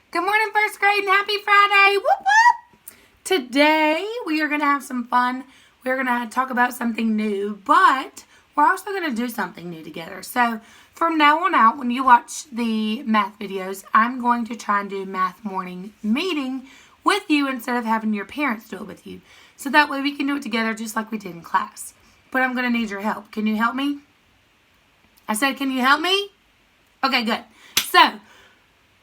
Good morning, first grade, and happy Friday. Whoop, whoop. Today, we are going to have some fun. We're going to talk about something new, but we're also going to do something new together. So, from now on out, when you watch the math videos, I'm going to try and do math morning meeting with you instead of having your parents do it with you. So that way we can do it together just like we did in class. But I'm going to need your help. Can you help me? I said, can you help me? Okay, good. So,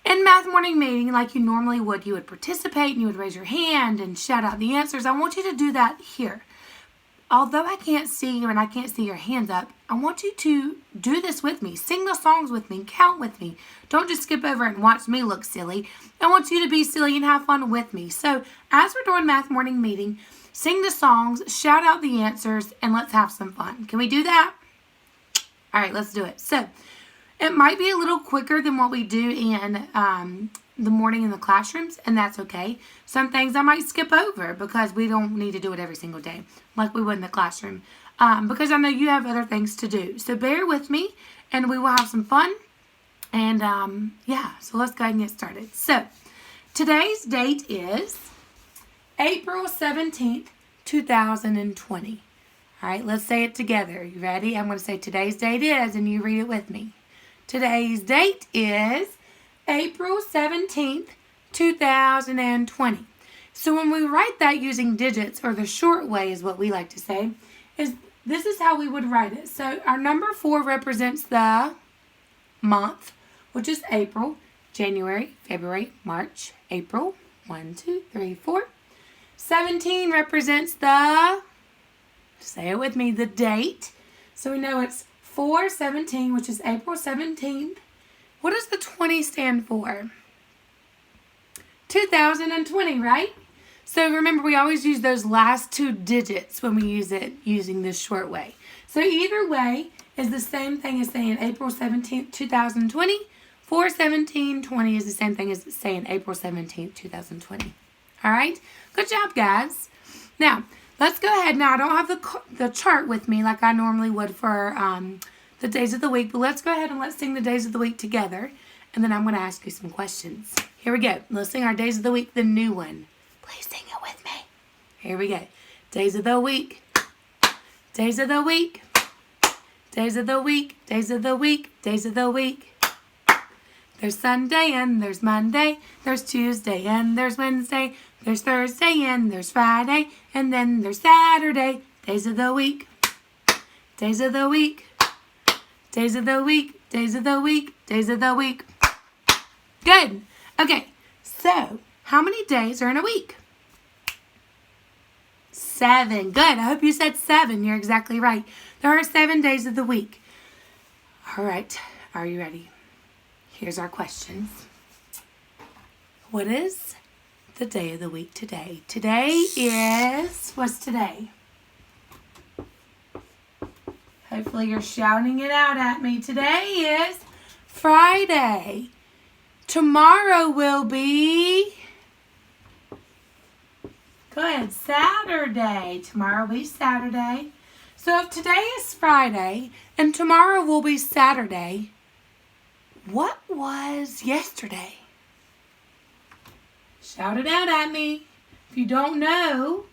in math morning meeting, like you normally would, you would participate and you would raise your hand and shout out the answers. I want you to do that here. Although I can't see you and I can't see your hands up, I want you to do this with me. Sing the songs with me. Count with me. Don't just skip over and watch me look silly. I want you to be silly and have fun with me. So as we're doing math morning meeting, sing the songs, shout out the answers, and let's have some fun. Can we do that? All right, let's do it. So it might be a little quicker than what we do in the morning in the classrooms, and that's okay. Some things I might skip over because we don't need to do it every single day like we would in the classroom because I know you have other things to do. So bear with me, and we will have some fun. And yeah, so let's go ahead and get started. So today's date is April 17th, 2020. All right, let's say it together. You ready? I'm going to say today's date is, and you read it with me. Today's date is April 17th, 2020. So when we write that using digits, or the short way is what we like to say, this is how we would write it. So our number 4 represents the month, which is April, January, February, March, April. 1, 2, 3, 4. 17 represents the, say it with me, the date. So we know it's 4/17, which is April 17th. What does the 20 stand for? 2020, right? So remember, we always use those last 2 digits when we use it using this short way. So either way is the same thing as saying April 17th, 2020. 4/17/20 is the same thing as saying April 17th, 2020. All right? Good job, guys. Now, let's go ahead. Now, I don't have the chart with me like I normally would for the days of the week, but let's go ahead and let's sing the days of the week together, and then I'm going to ask you some questions. Here we go. Let's sing our days of the week, the new one. Please sing it with me. Here we go. Days of the week. Days of the week. Days of the week. Days of the week. Days of the week. There's Sunday and there's Monday. There's Tuesday and there's Wednesday. There's Thursday and there's Friday. And then there's Saturday. Days of the week. Days of the week. Days of the week. Days of the week. Days of the week. Good. Okay. So, how many days are in a week? 7. Good. I hope you said 7. You're exactly right. There are 7 days of the week. All right. Are you ready? Here's our questions. What is the day of the week today? Today is, what's today? Hopefully you're shouting it out at me. Today is Friday. Tomorrow will be, go ahead, Saturday. Tomorrow will be Saturday. So if today is Friday and tomorrow will be Saturday, what was yesterday? Shout it out at me. If you don't know,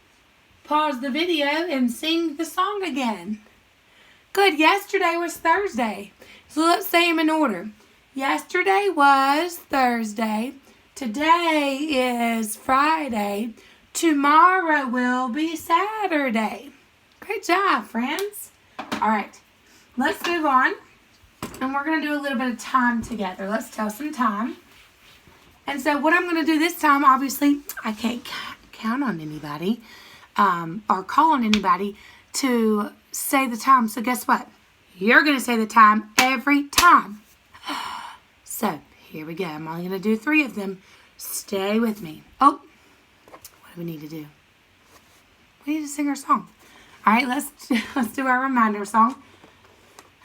pause the video and sing the song again. Good. Yesterday was Thursday. So let's say them in order. Yesterday was Thursday. Today is Friday. Tomorrow will be Saturday. Great job, friends. All right. Let's move on. And we're going to do a little bit of time together. Let's tell some time. And so what I'm going to do this time, obviously, I can't count on anybody or call on anybody to say the time. So guess what? You're going to say the time every time. So here we go. I'm only going to do 3 of them. Stay with me. Oh, what do we need to do? We need to sing our song. All right, let's do our reminder song.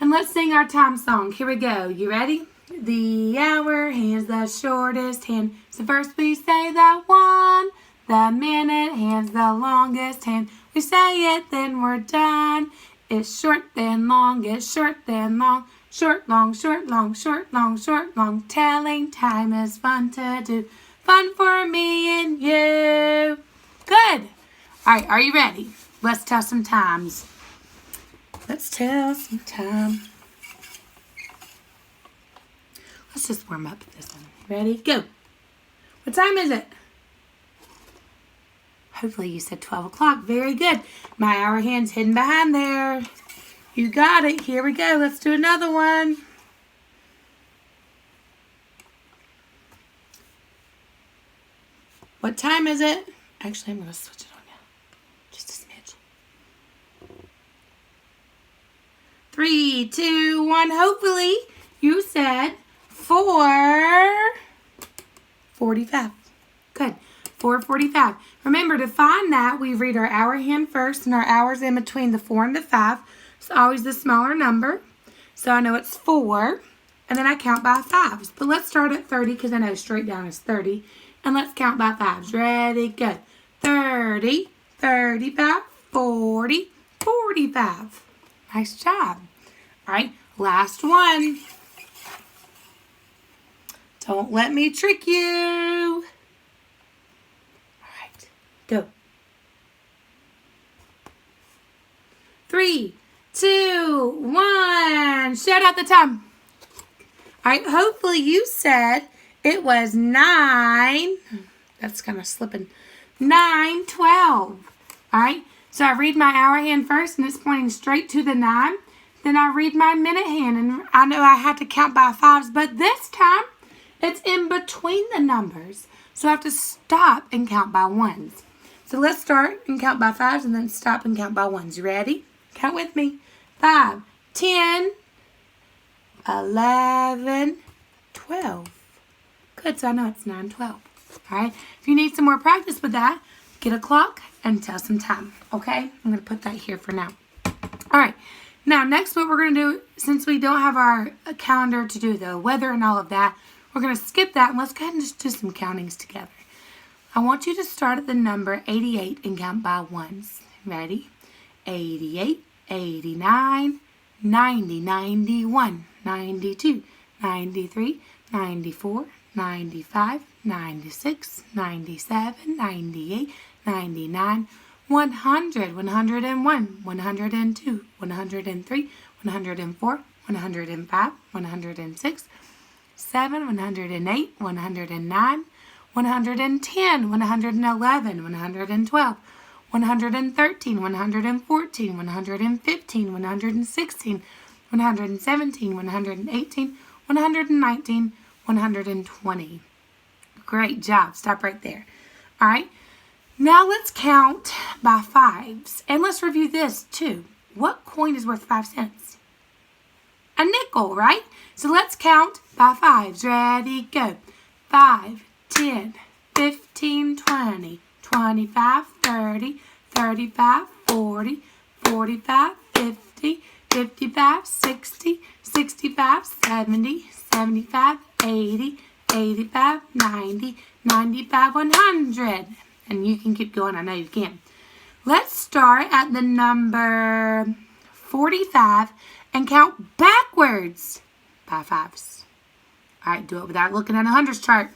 And let's sing our time song. Here we go. You ready? The hour hand's the shortest hand. So first we say the 1. The minute hand's the longest hand. We say it, then we're done. It's short, then long. It's short, then long. Short, long, short, long, short, long, short, long. Telling time is fun to do. Fun for me and you. Good. All right, are you ready? Let's tell some times. Let's tell some time. Let's just warm up this one. Ready? Go. What time is it? Hopefully you said 12 o'clock. Very good. My hour hand's hidden behind there. You got it. Here we go. Let's do another one. What time is it? Actually, I'm going to switch it on now. Just a smidge. 3, 2, 1. Hopefully you said 4:45. Good. 4:45. Remember, to find that, we read our hour hand first and our hours in between the 4 and the 5. It's always the smaller number. So I know it's 4. And then I count by 5s. But let's start at 30 because I know straight down is 30. And let's count by 5s. Ready? Go. 30, 35, 40, 45. Nice job. All right, last one. Don't let me trick you. All right, go. 3, 2, 1. Shout out the time. All right, hopefully you said it was 9. That's kind of slipping. 9:12. All right, so I read my hour hand first, and it's pointing straight to the 9. Then I read my minute hand, and I know I had to count by 5s, but this time it's in between the numbers. So I have to stop and count by 1s. So let's start and count by 5s and then stop and count by 1s. You ready? Count with me. 5, 10, 11, 12. Good, so I know it's 9:12. All right, if you need some more practice with that, get a clock and tell some time. Okay, I'm going to put that here for now. All right, now next what we're going to do, since we don't have our calendar to do the weather and all of that, we're going to skip that and let's go ahead and just do some countings together. I want you to start at the number 88 and count by 1s. Ready? 88, 89, 90, 91, 92, 93, 94, 95, 96, 97, 98, 99, 100, 101, 102, 103, 104, 105, 106, 7, 108, 109, 110, 111, 112, 113, 114, 115, 116, 117, 118, 119, 120. Great job. Stop right there. All right. Now let's count by 5s. And let's review this too. What coin is worth 5 cents? A nickel, right? So let's count by 5s. Ready, go. 5, 10, 15, 20, 25, 30, 35, 40, 45, 50, 55, 60, 65, 70, 75, 80, 85, 90, 95, 100. And you can keep going. I know you can. Let's start at the number 45 and count backwards by 5s. All right, do it without looking at a hundreds chart.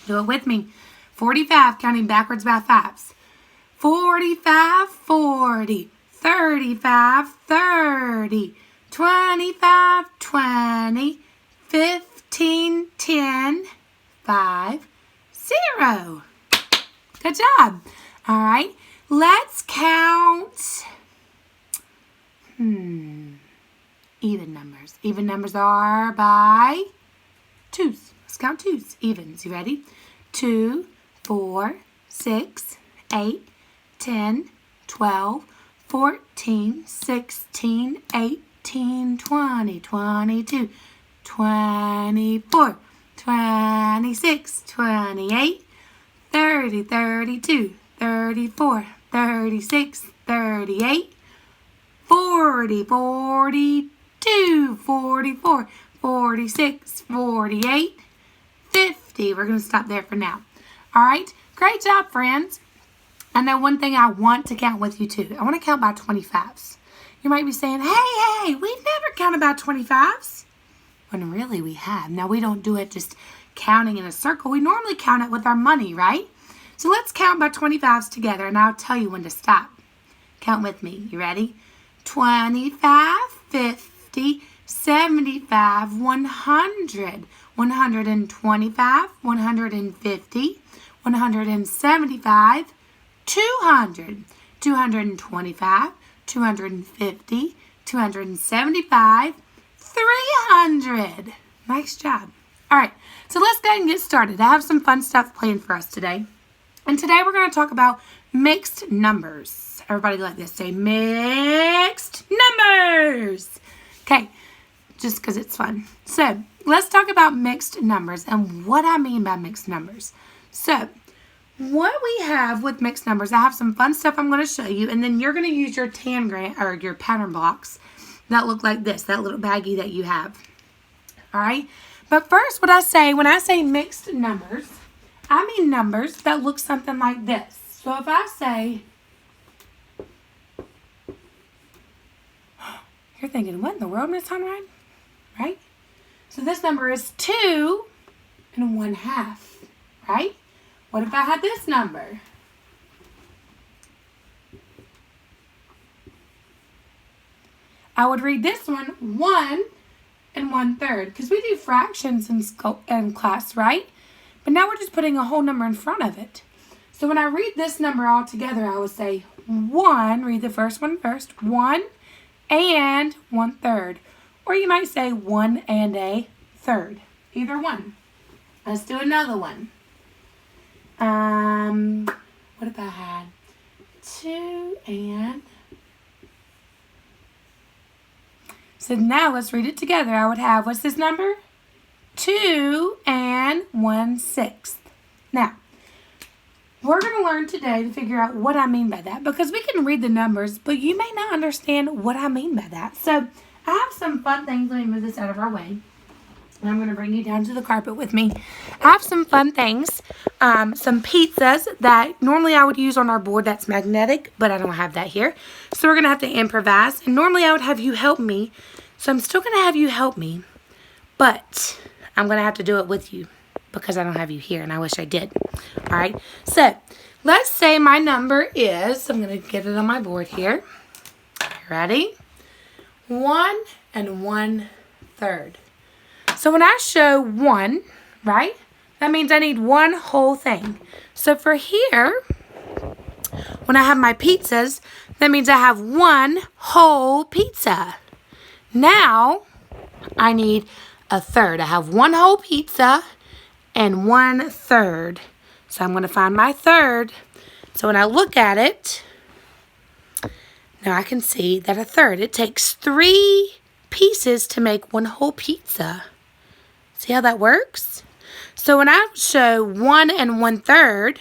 Do it with me. 45, counting backwards by 5s. 45, 40, 35, 30, 25, 20, 15, 10, 5, 0. Good job. All right, let's count even numbers. Even numbers are by 2s. Let's count 2s. Evens. You ready? 2, 4, 6, 8, 10, 12, 14, 16, 18, 20, 22, 24, 26, 28, 30, 32, 34, 36, 38, 40, 42, 44, 46, 48, 50. We're going to stop there for now. All right. Great job, friends. I know one thing I want to count with you too. I want to count by 25s. You might be saying, hey, we've never counted by 25s. when really we have. Now, we don't do it just counting in a circle. We normally count it with our money, right? So let's count by 25s together, and I'll tell you when to stop. Count with me. You ready? 25, 50, 75, 100, 125, 150, 175, 200, 225, 250, 275, 300. Nice job. All right, so let's go ahead and get started. I have some fun stuff planned for us today. And today we're going to talk about mixed numbers. Everybody like this. Say mixed numbers. Okay, just because it's fun. So let's talk about mixed numbers and what I mean by mixed numbers. So what we have with mixed numbers, I have some fun stuff I'm going to show you, and then you're going to use your Tangram or your pattern blocks that look like this, that little baggie that you have. All right, but first when I say mixed numbers, I mean numbers that look something like this. So if I say, you're thinking, what in the world, Miss Conrad? Right? So this number is 2 1/2, right? What if I had this number? I would read this one 1 1/3, because we do fractions in class, right? But now we're just putting a whole number in front of it. So when I read this number all together, I would say 1, read the first one first, 1 and 1/3. Or you might say 1 and a third. Either one. Let's do another one. What if I had 2 and... So now let's read it together. I would have, what's this number? 2 and 1/6. Now, we're going to learn today to figure out what I mean by that, because we can read the numbers, but you may not understand what I mean by that. So I have some fun things. Let me move this out of our way. And I'm going to bring you down to the carpet with me. I have some fun things. Some pizzas that normally I would use on our board that's magnetic, but I don't have that here. So we're going to have to improvise. And normally I would have you help me. So I'm still going to have you help me. But I'm going to have to do it with you because I don't have you here, and I wish I did. All right. So let's say my number is, I'm going to get it on my board here. Ready? 1 1/3. So when I show 1, right, that means I need one whole thing. So for here, when I have my pizzas, that means I have one whole pizza. Now, I need a third. I have one whole pizza and 1/3. So I'm going to find my third. So when I look at it, now I can see that a third, it takes 3 pieces to make one whole pizza. See how that works? So when I show 1 1/3,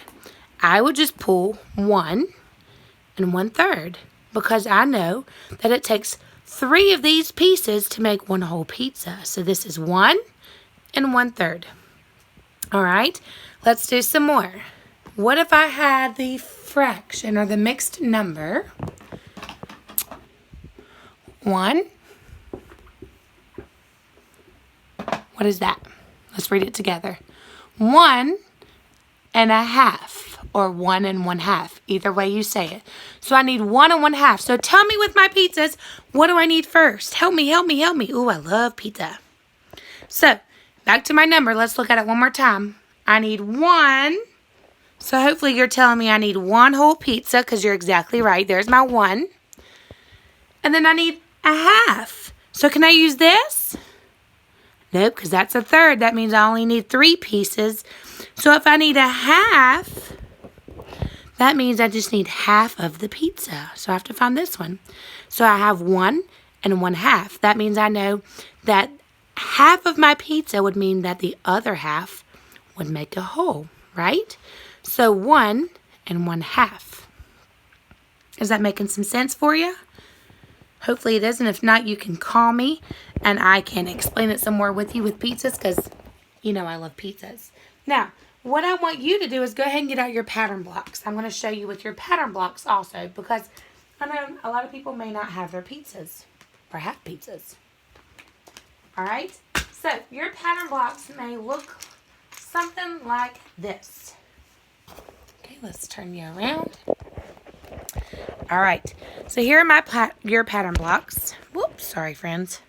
I would just pull 1 1/3 because I know that it takes 3 of these pieces to make one whole pizza. So this is 1 1/3. All right, let's do some more. What if I had the fraction or the mixed number 1? What is that? Let's read it together. 1 1/2 or 1 1/2. Either way you say it. So I need 1 1/2. So tell me with my pizzas, what do I need first? Help me, help me, help me. Ooh, I love pizza. So back to my number. Let's look at it one more time. I need 1. So hopefully you're telling me I need one whole pizza because you're exactly right. There's my 1. And then I need 1/2. So can I use this? Nope, because that's a third. That means I only need 3 pieces. So if I need 1/2, that means I just need half of the pizza. So I have to find this one. So I have 1 1/2. That means I know that half of my pizza would mean that the other half would make a whole, right? So 1 1/2. Is that making some sense for you? Hopefully it is, and if not, you can call me and I can explain it some more with you with pizzas because you know I love pizzas. Now, what I want you to do is go ahead and get out your pattern blocks. I'm going to show you with your pattern blocks also because I know a lot of people may not have their pizzas or have pizzas. All right, so So your pattern blocks may look something like this. Okay, let's turn you around. All right, so here are your pattern blocks. Whoops, sorry friends.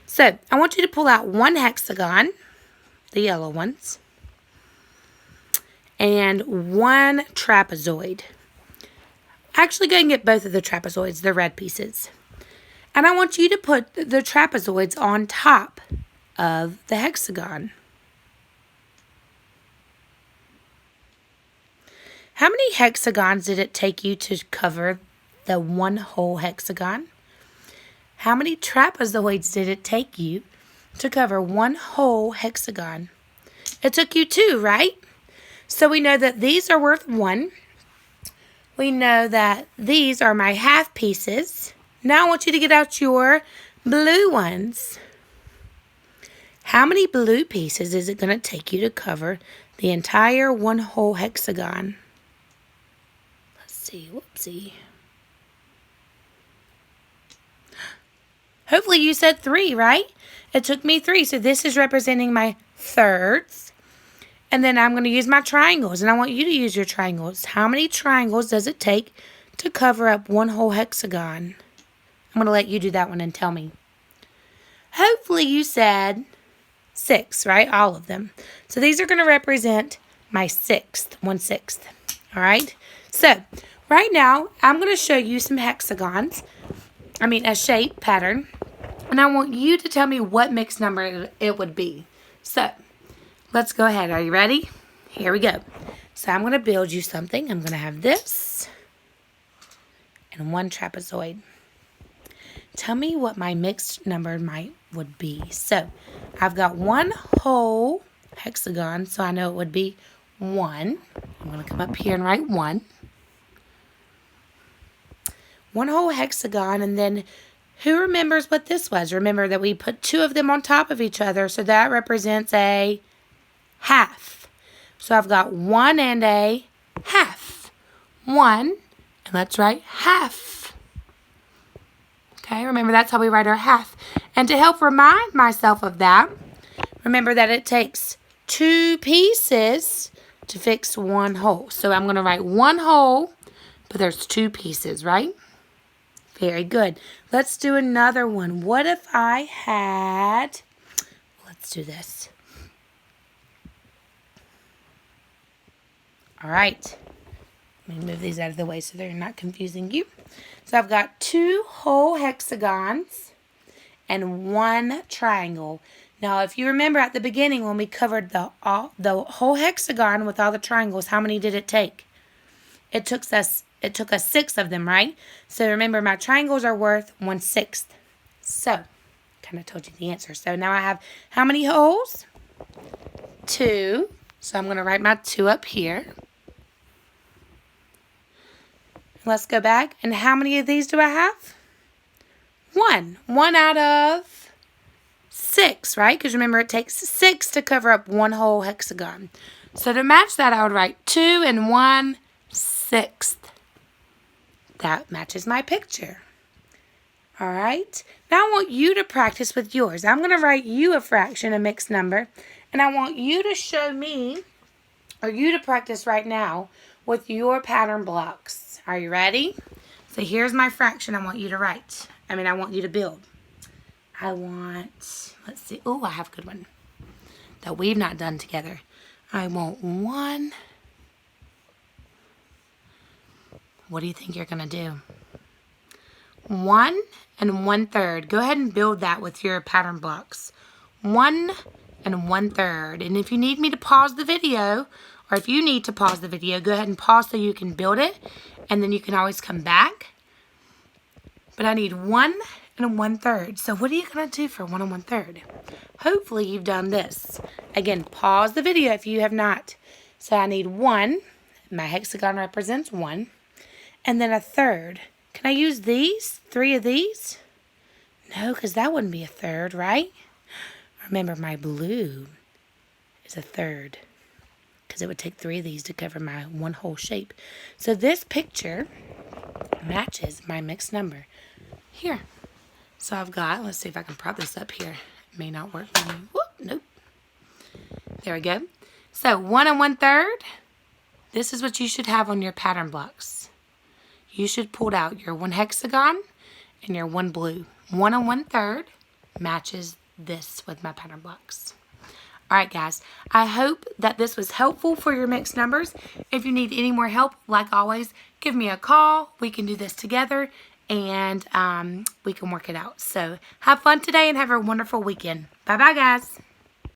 So I want you to pull out one hexagon, the yellow ones, and one trapezoid. Actually, go and get both of the trapezoids, the red pieces. And I want you to put the trapezoids on top of the hexagon. How many hexagons did it take you to cover the one whole hexagon? How many trapezoids did it take you to cover one whole hexagon? It took you 2, right? So we know that these are worth 1. We know that these are my half pieces. Now I want you to get out your blue ones. How many blue pieces is it going to take you to cover the entire one whole hexagon? Let's see, whoopsie. Hopefully you said 3, right? It took me 3, so this is representing my thirds. And then I'm going to use my triangles, and I want you to use your triangles. How many triangles does it take to cover up one whole hexagon? I'm going to let you do that one and tell me. Hopefully you said 6, right? All of them. So these are going to represent my 1/6. All right? So right now, I'm going to show you some hexagons. A shape pattern. And I want you to tell me what mixed number it would be. So let's go ahead. Are you ready? Here we go. So I'm going to build you something. I'm going to have this and one trapezoid. Tell me what my mixed number would be. So I've got one whole hexagon, so I know it would be 1. I'm going to come up here and write 1. One whole hexagon, and then who remembers what this was? Remember that we put 2 of them on top of each other, so that represents a half. So I've got 1 and a half. 1, and let's write half. Okay, remember that's how we write our half. And to help remind myself of that, remember that it takes 2 pieces to fix one whole. So I'm going to write 1 whole, but there's 2 pieces, right? Very good. Let's do another one. What if I had, let's do this. All right. Let me move these out of the way so they're not confusing you. So I've got 2 whole hexagons and 1 triangle. Now, if you remember at the beginning when we covered the whole hexagon with all the triangles, how many did it take? It took us 6 of them, right? So remember, my triangles are worth 1/6. So, kind of told you the answer. So now I have how many holes? 2. So I'm going to write my 2 up here. Let's go back. And how many of these do I have? 1. 1 out of 6, right? Because remember, it takes 6 to cover up one whole hexagon. So to match that, I would write 2 and 1/6. That matches my picture. All right. Now I want you to practice with yours. I'm going to write you a fraction, a mixed number, and I want you to show me, or you to practice right now with your pattern blocks. Are you ready? So here's my fraction I want you to write. I want you to build. I want, let's see. Oh, I have a good one that we've not done together. I want 1. What do you think you're going to do? 1 and 1/3. Go ahead and build that with your pattern blocks. 1 and 1/3. And if you need me to pause the video, or if you need to pause the video, go ahead and pause so you can build it. And then you can always come back. But I need 1 and 1/3. So what are you going to do for 1 and 1/3? Hopefully you've done this. Again, pause the video if you have not. So I need 1. My hexagon represents 1. And then 1/3. Can I use these? 3 of these? No, because that wouldn't be 1/3, right? Remember, my blue is 1/3. Because it would take 3 of these to cover my one whole shape. So this picture matches my mixed number. Here. So I've got, let's see if I can prop this up here. It may not work. Whoop. Nope. There we go. So 1 1/3. This is what you should have on your pattern blocks. You should pull out your 1 hexagon and your 1 blue. 1 1/3 matches this with my pattern blocks. Alright guys, I hope that this was helpful for your mixed numbers. If you need any more help, like always, give me a call. We can do this together and we can work it out. So have fun today and have a wonderful weekend. Bye bye guys.